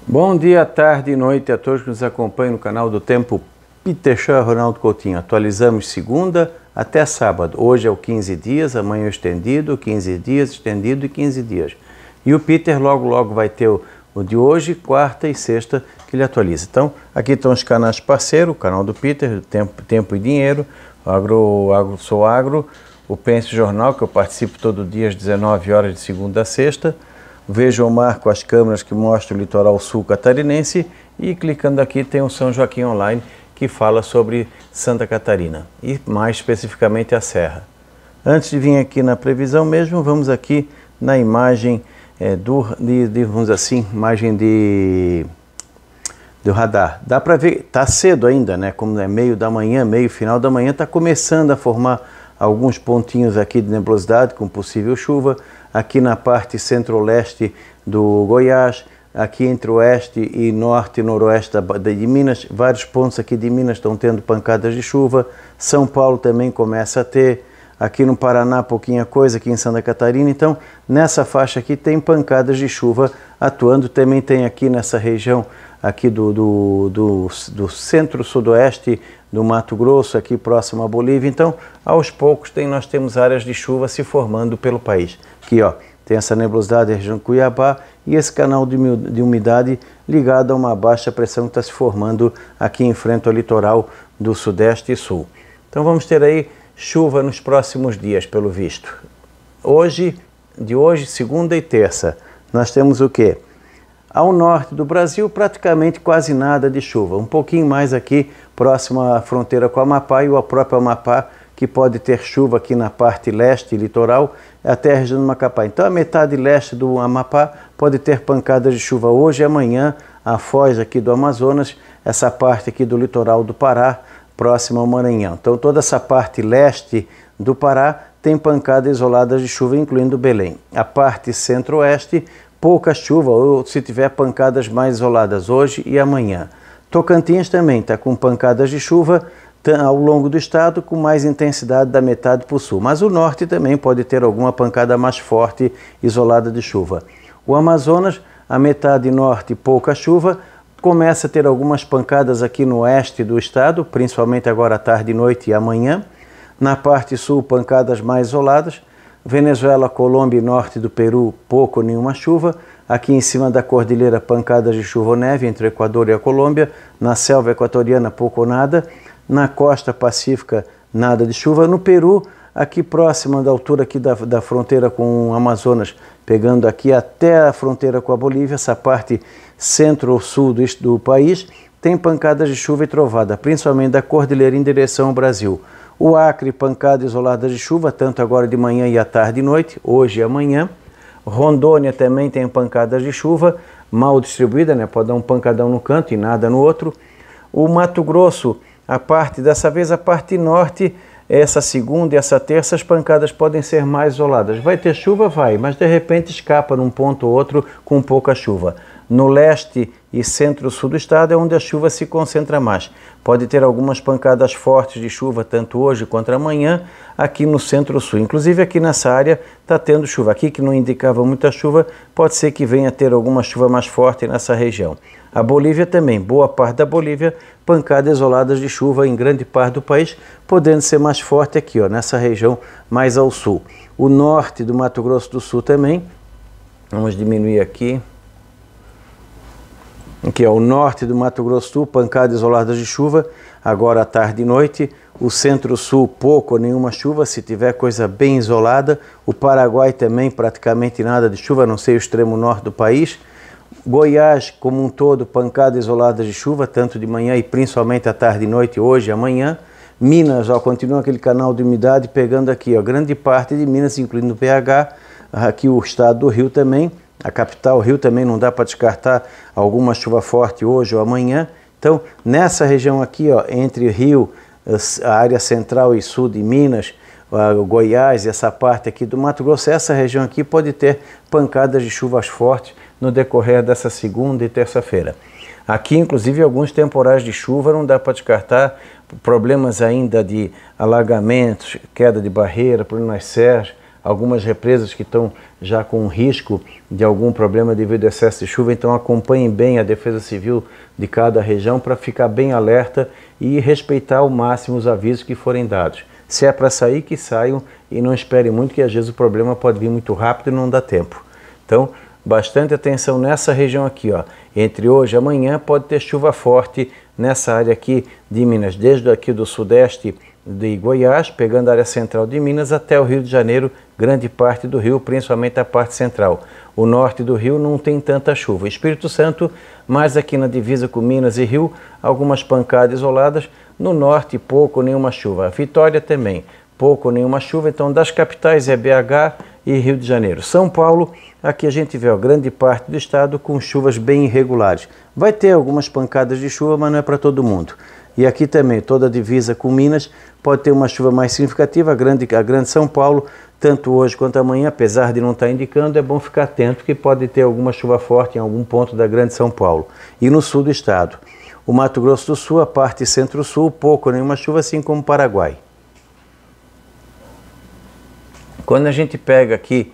Bom dia, tarde e noite a todos que nos acompanham no canal do Tempo Peter Shaw, Ronaldo Coutinho. Atualizamos segunda até sábado. Hoje é o 15 dias, amanhã é o estendido, 15 dias, estendido e 15 dias. E o Peter logo vai ter o de hoje, quarta e sexta, que ele atualiza. Então, aqui estão os canais parceiros, o canal do Peter, Tempo e Dinheiro, Sou Agro, o Pense Jornal, que eu participo todo dia às 19 horas de segunda a sexta. Veja o mar com as câmeras que mostram o litoral sul catarinense e clicando aqui tem o São Joaquim Online que fala sobre Santa Catarina e mais especificamente a Serra. Antes de vir aqui na previsão mesmo, vamos aqui na imagem vamos dizer assim, imagem do radar. Dá para ver, tá cedo ainda, né? Como é meio da manhã, meio final da manhã, tá começando a formar alguns pontinhos aqui de nebulosidade com possível chuva. Aqui na parte centro-leste do Goiás, aqui entre oeste e norte e noroeste de Minas, vários pontos aqui de Minas estão tendo pancadas de chuva. São Paulo também começa a ter, aqui no Paraná pouquinha coisa, aqui em Santa Catarina. Então, nessa faixa aqui tem pancadas de chuva atuando. Também tem aqui nessa região aqui do centro-sudoeste do Mato Grosso, aqui próximo à Bolívia. Então, aos poucos nós temos áreas de chuva se formando pelo país. Aqui, ó, tem essa nebulosidade da região de Cuiabá e esse canal de umidade ligado a uma baixa pressão que está se formando aqui em frente ao litoral do sudeste e sul. Então, vamos ter aí chuva nos próximos dias, pelo visto. De hoje, segunda e terça, nós temos o quê? Ao norte do Brasil, praticamente quase nada de chuva. Um pouquinho mais aqui, próximo à fronteira com o Amapá e o próprio Amapá, que pode ter chuva aqui na parte leste litoral, até a região do Macapá. Então, a metade leste do Amapá pode ter pancadas de chuva hoje e amanhã, a foz aqui do Amazonas, essa parte aqui do litoral do Pará, próximo ao Maranhão. Então, toda essa parte leste do Pará tem pancadas isoladas de chuva, incluindo Belém. A parte centro-oeste, pouca chuva, ou se tiver pancadas mais isoladas hoje e amanhã. Tocantins também está com pancadas de chuva ao longo do estado, com mais intensidade da metade para o sul. Mas o norte também pode ter alguma pancada mais forte, isolada de chuva. O Amazonas, a metade norte, pouca chuva, começa a ter algumas pancadas aqui no oeste do estado, principalmente agora à tarde e noite e amanhã. Na parte sul, pancadas mais isoladas. Venezuela, Colômbia e norte do Peru, pouco ou nenhuma chuva. Aqui em cima da cordilheira, pancadas de chuva ou neve entre o Equador e a Colômbia. Na selva equatoriana, pouco ou nada. Na costa pacífica, nada de chuva. No Peru, aqui próximo da altura aqui da fronteira com o Amazonas, pegando aqui até a fronteira com a Bolívia, essa parte centro-sul do país, tem pancadas de chuva e trovada, principalmente da cordilheira em direção ao Brasil. O Acre, pancada isolada de chuva, tanto agora de manhã e à tarde e noite, hoje e amanhã. Rondônia também tem pancadas de chuva, mal distribuída, né? Pode dar um pancadão no canto e nada no outro. O Mato Grosso, dessa vez a parte norte, essa segunda e essa terça, as pancadas podem ser mais isoladas. Vai ter chuva? Vai, mas de repente escapa num ponto ou outro com pouca chuva. No leste e centro-sul do estado é onde a chuva se concentra mais. Pode ter algumas pancadas fortes de chuva, tanto hoje quanto amanhã, aqui no centro-sul. Inclusive aqui nessa área está tendo chuva. Aqui que não indicava muita chuva, pode ser que venha a ter alguma chuva mais forte nessa região. A Bolívia também, boa parte da Bolívia, pancadas isoladas de chuva em grande parte do país, podendo ser mais forte aqui, ó, nessa região mais ao sul. O norte do Mato Grosso do Sul também, vamos diminuir aqui. Aqui é o norte do Mato Grosso do Sul, pancadas isoladas de chuva, agora à tarde e noite. O centro-sul, pouco ou nenhuma chuva, se tiver coisa bem isolada. O Paraguai também, praticamente nada de chuva, a não ser o extremo norte do país. Goiás, como um todo, pancadas isoladas de chuva, tanto de manhã e principalmente à tarde e noite, hoje e amanhã. Minas, ó, continua aquele canal de umidade pegando aqui, ó, grande parte de Minas, incluindo o BH, aqui o estado do Rio também. A capital, Rio, também não dá para descartar alguma chuva forte hoje ou amanhã. Então, nessa região aqui, ó, entre Rio, a área central e sul de Minas, Goiás e essa parte aqui do Mato Grosso, essa região aqui pode ter pancadas de chuvas fortes no decorrer dessa segunda e terça-feira. Aqui, inclusive, alguns temporais de chuva, não dá para descartar problemas ainda de alagamentos, queda de barreira, problemas sérios, algumas represas que estão já com risco de algum problema devido ao excesso de chuva, então acompanhem bem a Defesa Civil de cada região para ficar bem alerta e respeitar ao máximo os avisos que forem dados. Se é para sair, que saiam e não esperem muito, que às vezes o problema pode vir muito rápido e não dá tempo. Então, bastante atenção nessa região aqui, ó. Entre hoje e amanhã pode ter chuva forte nessa área aqui de Minas, desde aqui do sudeste de Goiás, pegando a área central de Minas até o Rio de Janeiro, grande parte do Rio, principalmente a parte central. O norte do Rio não tem tanta chuva. Espírito Santo, mais aqui na divisa com Minas e Rio, algumas pancadas isoladas. No norte, pouco ou nenhuma chuva. Vitória também, pouco ou nenhuma chuva. Então, das capitais é BH e Rio de Janeiro. São Paulo, aqui a gente vê grande parte do estado com chuvas bem irregulares. Vai ter algumas pancadas de chuva, mas não é para todo mundo. E aqui também, toda a divisa com Minas, pode ter uma chuva mais significativa. A grande São Paulo, tanto hoje quanto amanhã, apesar de não estar indicando, é bom ficar atento que pode ter alguma chuva forte em algum ponto da grande São Paulo. E no sul do estado, o Mato Grosso do Sul, a parte centro-sul, pouco ou nenhuma chuva, assim como o Paraguai. Quando a gente pega aqui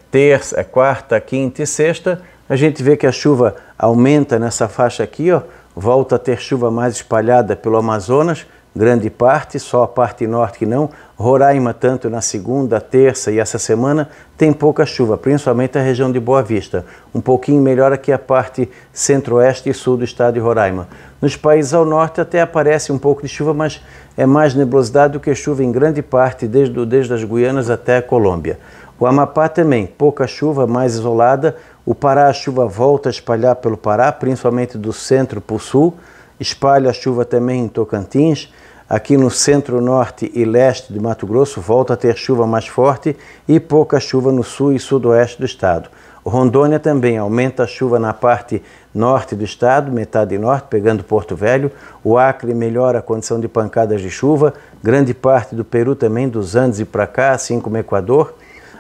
terça, quarta, quinta e sexta, a gente vê que a chuva aumenta nessa faixa aqui, ó, volta a ter chuva mais espalhada pelo Amazonas, grande parte, só a parte norte que não. Roraima, tanto na segunda, terça e essa semana, tem pouca chuva, principalmente a região de Boa Vista. Um pouquinho melhor aqui a parte centro-oeste e sul do estado de Roraima. Nos países ao norte até aparece um pouco de chuva, mas é mais nebulosidade do que chuva em grande parte, desde as Guianas até a Colômbia. O Amapá também, pouca chuva, mais isolada. O Pará, a chuva volta a espalhar pelo Pará, principalmente do centro para o sul. Espalha a chuva também em Tocantins. Aqui no centro-norte e leste de Mato Grosso, volta a ter chuva mais forte e pouca chuva no sul e sudoeste do estado. Rondônia também aumenta a chuva na parte norte do estado, metade norte, pegando Porto Velho. O Acre melhora a condição de pancadas de chuva. Grande parte do Peru também, dos Andes e para cá, assim como o Equador.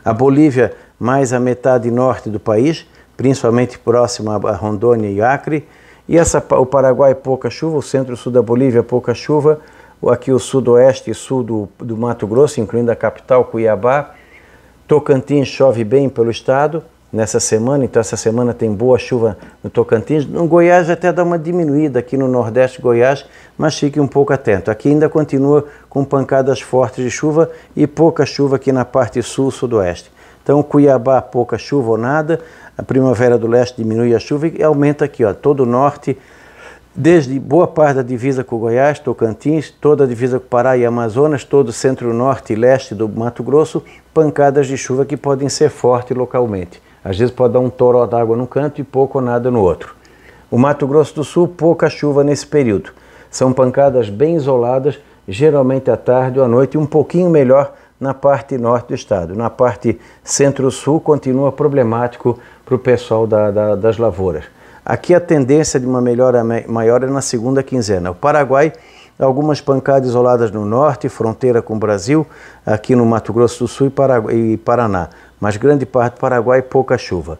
A Bolívia, mais a metade norte do país, principalmente próximo a Rondônia e Acre. E o Paraguai, pouca chuva. O centro-sul da Bolívia, pouca chuva. Aqui o sudoeste e sul do Mato Grosso, incluindo a capital, Cuiabá. Tocantins chove bem pelo estado nessa semana, então essa semana tem boa chuva no Tocantins. No Goiás até dá uma diminuída aqui no nordeste de Goiás, mas fique um pouco atento. Aqui ainda continua com pancadas fortes de chuva e pouca chuva aqui na parte sul-sudoeste. Então Cuiabá, pouca chuva ou nada. A Primavera do Leste diminui a chuva e aumenta aqui, ó, todo o norte, desde boa parte da divisa com o Goiás, Tocantins, toda a divisa com o Pará e Amazonas, todo o centro-norte e leste do Mato Grosso, pancadas de chuva que podem ser fortes localmente. Às vezes pode dar um toró d'água num canto e pouco ou nada no outro. O Mato Grosso do Sul, pouca chuva nesse período. São pancadas bem isoladas, geralmente à tarde ou à noite, e um pouquinho melhor na parte norte do estado. Na parte centro-sul continua problemático para o pessoal das lavouras. Aqui a tendência de uma melhora maior é na segunda quinzena. O Paraguai, algumas pancadas isoladas no norte, fronteira com o Brasil, aqui no Mato Grosso do Sul e Paraná. Mas grande parte do Paraguai, pouca chuva.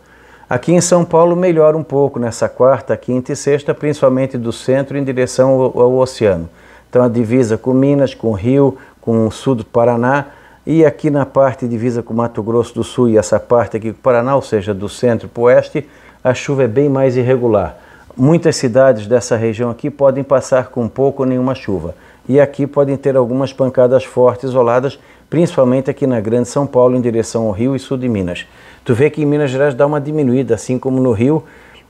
Aqui em São Paulo melhora um pouco nessa quarta, quinta e sexta, principalmente do centro em direção ao oceano. Então a divisa com Minas, com o Rio, com o sul do Paraná, e aqui na parte divisa com Mato Grosso do Sul e essa parte aqui com o Paraná, ou seja, do centro para o oeste, a chuva é bem mais irregular. Muitas cidades dessa região aqui podem passar com pouco ou nenhuma chuva. E aqui podem ter algumas pancadas fortes isoladas, principalmente aqui na Grande São Paulo, em direção ao Rio e sul de Minas. Tu vê que em Minas Gerais dá uma diminuída, assim como no Rio.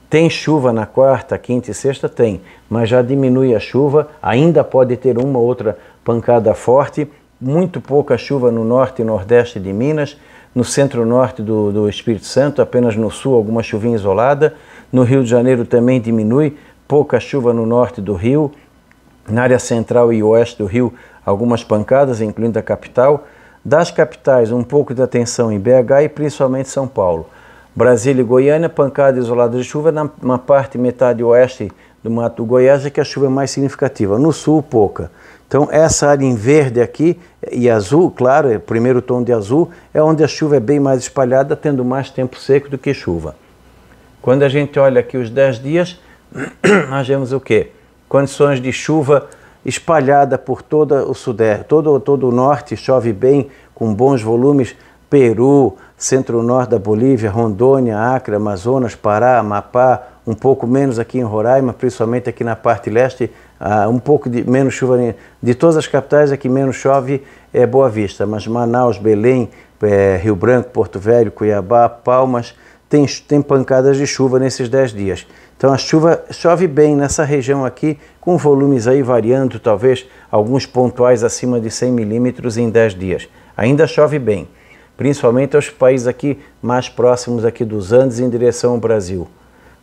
Tem chuva na quarta, quinta e sexta? Tem, mas já diminui a chuva. Ainda pode ter uma ou outra pancada forte. Muito pouca chuva no norte e nordeste de Minas. No centro-norte do Espírito Santo, apenas no sul, alguma chuvinha isolada. No Rio de Janeiro também diminui, pouca chuva no norte do Rio. Na área central e oeste do Rio, algumas pancadas, incluindo a capital. Das capitais, um pouco de atenção em BH e principalmente São Paulo. Brasília e Goiânia, pancada isolada de chuva. Na parte metade oeste do Mato Goiás é que a chuva é mais significativa. No sul, pouca. Então, essa área em verde aqui e azul, claro, é o primeiro tom de azul, é onde a chuva é bem mais espalhada, tendo mais tempo seco do que chuva. Quando a gente olha aqui os 10 dias, nós vemos o quê? Condições de chuva espalhada por todo o sudeste, todo o norte, chove bem, com bons volumes, Peru, centro-norte da Bolívia, Rondônia, Acre, Amazonas, Pará, Amapá, um pouco menos aqui em Roraima, principalmente aqui na parte leste, um pouco de menos chuva. De todas as capitais, aqui menos chove é Boa Vista, mas Manaus, Belém, Rio Branco, Porto Velho, Cuiabá, Palmas, tem pancadas de chuva nesses 10 dias. Então a chuva chove bem nessa região aqui, com volumes aí variando, talvez alguns pontuais acima de 100 milímetros em 10 dias. Ainda chove bem, principalmente aos países aqui mais próximos aqui dos Andes em direção ao Brasil.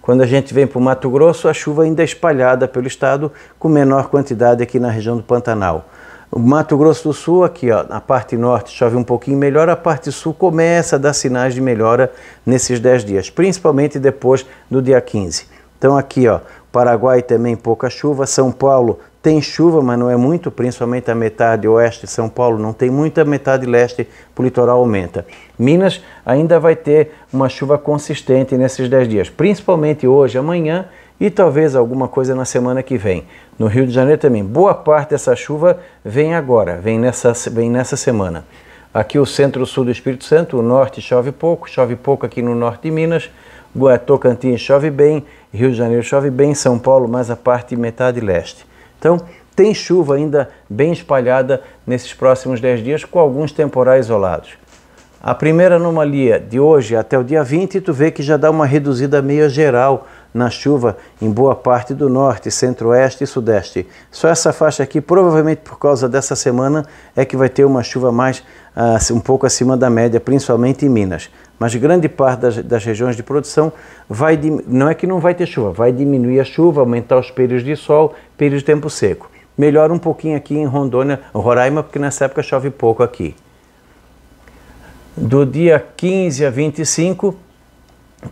Quando a gente vem para o Mato Grosso, a chuva ainda é espalhada pelo estado, com menor quantidade aqui na região do Pantanal. O Mato Grosso do Sul, aqui ó, na parte norte chove um pouquinho melhor, a parte sul começa a dar sinais de melhora nesses 10 dias, principalmente depois do dia 15. Então aqui ó, Paraguai também pouca chuva, São Paulo tem chuva, mas não é muito, principalmente a metade oeste de São Paulo não tem muita, a metade leste o litoral aumenta. Minas ainda vai ter uma chuva consistente nesses 10 dias, principalmente hoje, amanhã e talvez alguma coisa na semana que vem. No Rio de Janeiro também, boa parte dessa chuva vem agora, vem nessa semana. Aqui o centro-sul do Espírito Santo, o norte chove pouco aqui no norte de Minas, Tocantins chove bem, Rio de Janeiro chove bem, São Paulo mais a parte metade leste. Então tem chuva ainda bem espalhada nesses próximos 10 dias com alguns temporais isolados. A primeira anomalia de hoje até o dia 20, tu vê que já dá uma reduzida meio geral na chuva em boa parte do norte, centro-oeste e sudeste. Só essa faixa aqui, provavelmente por causa dessa semana, é que vai ter uma chuva mais um pouco acima da média, principalmente em Minas. Mas grande parte das regiões de produção não é que não vai ter chuva, vai diminuir a chuva, aumentar os períodos de sol, períodos de tempo seco. Melhora um pouquinho aqui em Rondônia, Roraima, porque nessa época chove pouco aqui. Do dia 15 a 25,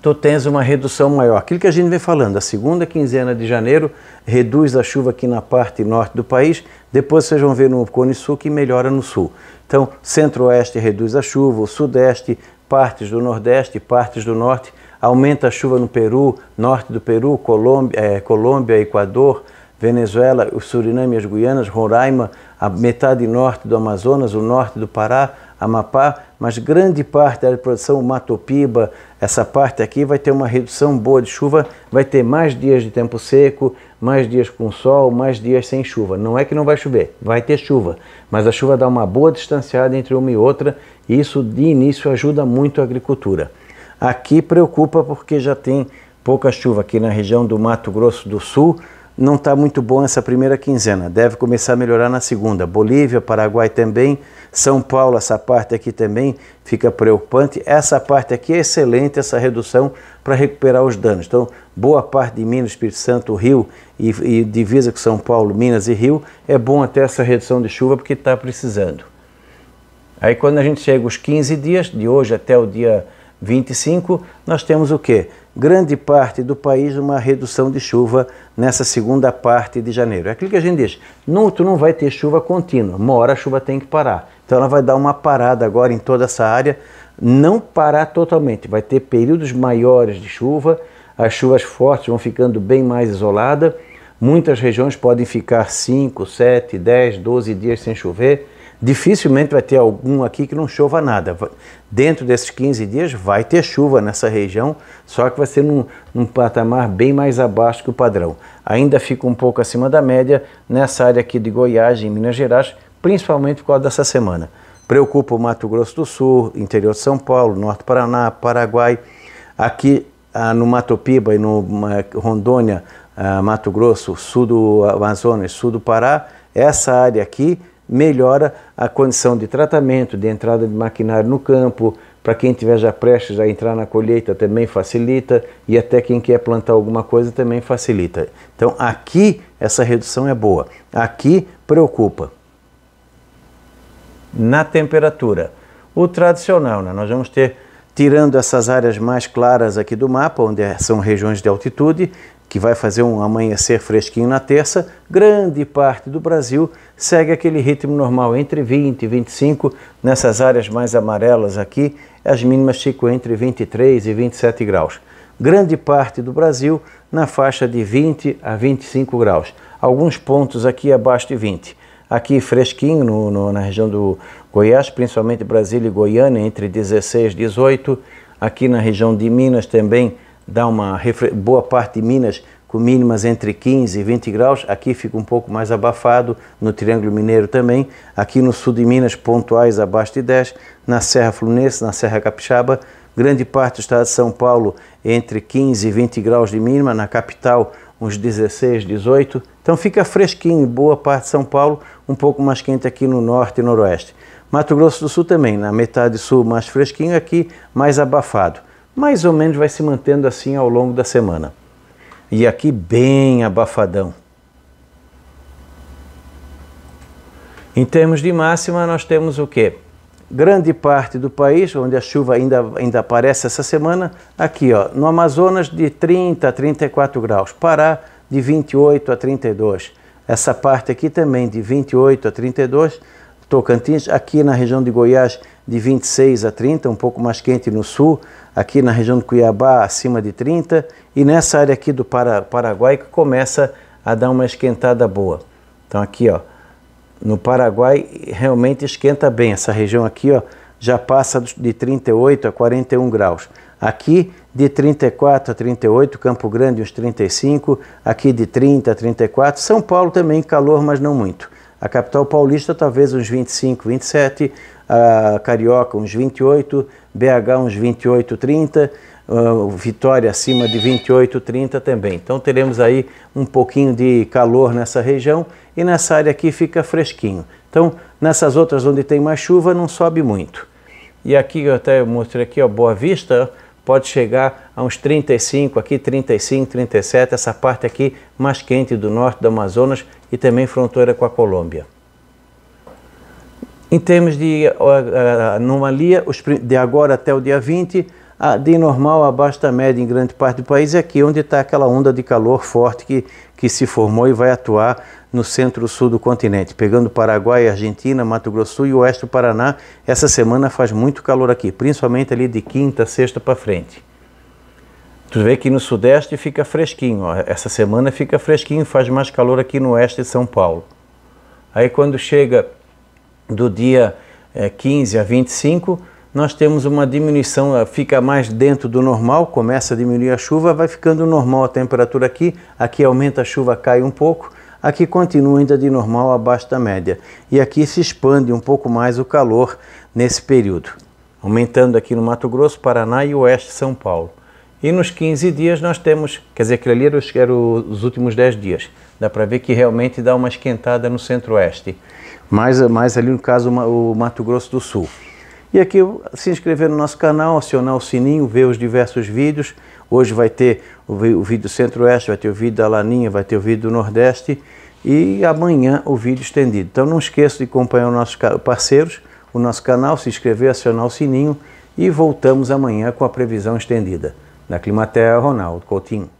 tu tens uma redução maior. Aquilo que a gente vem falando, a segunda quinzena de janeiro reduz a chuva aqui na parte norte do país, depois vocês vão ver no Cone Sul que melhora no sul. Então, centro-oeste reduz a chuva, o sudeste, partes do nordeste, partes do norte, aumenta a chuva no Peru, norte do Peru, Colômbia, Equador, Venezuela, o Suriname, as Guianas, Roraima, a metade norte do Amazonas, o norte do Pará, Amapá, mas grande parte da produção, Mato Piba, essa parte aqui vai ter uma redução boa de chuva, vai ter mais dias de tempo seco, mais dias com sol, mais dias sem chuva. Não é que não vai chover, vai ter chuva, mas a chuva dá uma boa distanciada entre uma e outra, e isso de início ajuda muito a agricultura. Aqui preocupa porque já tem pouca chuva aqui na região do Mato Grosso do Sul, não está muito bom essa primeira quinzena, deve começar a melhorar na segunda. Bolívia, Paraguai também, São Paulo, essa parte aqui também fica preocupante. Essa parte aqui é excelente, essa redução para recuperar os danos. Então, boa parte de Minas, Espírito Santo, Rio e divisa com São Paulo, Minas e Rio, é bom até essa redução de chuva porque está precisando. Aí quando a gente chega os 15 dias, de hoje até o dia 25, nós temos o quê? Grande parte do país uma redução de chuva nessa segunda parte de janeiro. É aquilo que a gente diz, tu não vai ter chuva contínua, uma hora a chuva tem que parar. Então ela vai dar uma parada agora em toda essa área, não parar totalmente, vai ter períodos maiores de chuva, as chuvas fortes vão ficando bem mais isoladas, muitas regiões podem ficar 5, 7, 10, 12 dias sem chover, dificilmente vai ter algum aqui que não chova nada. Dentro desses 15 dias vai ter chuva nessa região, só que vai ser num patamar bem mais abaixo que o padrão. Ainda fica um pouco acima da média nessa área aqui de Goiás e Minas Gerais, principalmente por causa dessa semana. Preocupa o Mato Grosso do Sul, interior de São Paulo, norte do Paraná, Paraguai. Aqui no Mato Piba e no Rondônia, Mato Grosso, sul do Amazonas, sul do Pará, essa área aqui melhora a condição de tratamento, de entrada de maquinário no campo, para quem estiver já prestes a entrar na colheita também facilita, e até quem quer plantar alguma coisa também facilita. Então aqui essa redução é boa, aqui preocupa. Na temperatura, o tradicional, né? Nós vamos ter, tirando essas áreas mais claras aqui do mapa, onde são regiões de altitude, que vai fazer um amanhecer fresquinho na terça, grande parte do Brasil segue aquele ritmo normal, entre 20 e 25, nessas áreas mais amarelas aqui, as mínimas ficam entre 23 e 27 graus. Grande parte do Brasil na faixa de 20 a 25 graus, alguns pontos aqui abaixo de 20. Aqui fresquinho, na região Goiás, principalmente Brasília e Goiânia, entre 16 e 18. Aqui na região de Minas também dá uma boa parte de Minas com mínimas entre 15 e 20 graus. Aqui fica um pouco mais abafado, no Triângulo Mineiro também. Aqui no sul de Minas, pontuais abaixo de 10. Na Serra Fluminense, na Serra Capixaba, grande parte do estado de São Paulo entre 15 e 20 graus de mínima. Na capital, uns 16, 18. Então fica fresquinho em boa parte de São Paulo, um pouco mais quente aqui no norte e noroeste. Mato Grosso do Sul também, na metade sul mais fresquinho, aqui mais abafado. Mais ou menos vai se mantendo assim ao longo da semana. E aqui bem abafadão. Em termos de máxima, nós temos o quê? Grande parte do país, onde a chuva ainda aparece essa semana, aqui ó, no Amazonas de 30 a 34 graus, Pará de 28 a 32, essa parte aqui também de 28 a 32, Tocantins, aqui na região de Goiás de 26 a 30, um pouco mais quente no sul, aqui na região de Cuiabá acima de 30 e nessa área aqui do Paraguai que começa a dar uma esquentada boa. Então aqui ó, no Paraguai realmente esquenta bem, essa região aqui ó, já passa de 38 a 41 graus. Aqui de 34 a 38, Campo Grande uns 35, aqui de 30 a 34, São Paulo também calor, mas não muito. A capital paulista talvez uns 25, 27, a Carioca uns 28, BH uns 28, 30, Vitória acima de 28, 30 também. Então teremos aí um pouquinho de calor nessa região e nessa área aqui fica fresquinho. Então nessas outras onde tem mais chuva não sobe muito. E aqui eu até mostrei aqui, ó, Boa Vista, pode chegar a uns 35, aqui 35, 37, essa parte aqui mais quente do norte do Amazonas e também fronteira com a Colômbia. Em termos de anomalia, de agora até o dia 20, de normal abaixo da média em grande parte do país, é aqui onde está aquela onda de calor forte que se formou e vai atuar no centro-sul do continente, pegando Paraguai, Argentina, Mato Grosso do Sul e o oeste do Paraná. Essa semana faz muito calor aqui, principalmente ali de quinta, sexta para frente. Tu vê que no sudeste fica fresquinho, ó. Essa semana fica fresquinho, faz mais calor aqui no oeste de São Paulo. Aí quando chega do dia 15 a 25, nós temos uma diminuição, fica mais dentro do normal, começa a diminuir a chuva, vai ficando normal a temperatura aqui, aqui aumenta a chuva, cai um pouco, aqui continua ainda de normal abaixo da média. E aqui se expande um pouco mais o calor nesse período, aumentando aqui no Mato Grosso, Paraná e oeste de São Paulo. E nos 15 dias nós temos, quer dizer, aquele ali eram os últimos 10 dias. Dá para ver que realmente dá uma esquentada no centro-oeste. Mais ali no caso o Mato Grosso do Sul. E aqui se inscrever no nosso canal, acionar o sininho, ver os diversos vídeos. Hoje vai ter o vídeo do Centro-Oeste, vai ter o vídeo da Laninha, vai ter o vídeo do Nordeste e amanhã o vídeo estendido. Então não esqueça de acompanhar os nossos parceiros, o nosso canal, se inscrever, acionar o sininho e voltamos amanhã com a previsão estendida. Da Climaterra, Ronaldo Coutinho.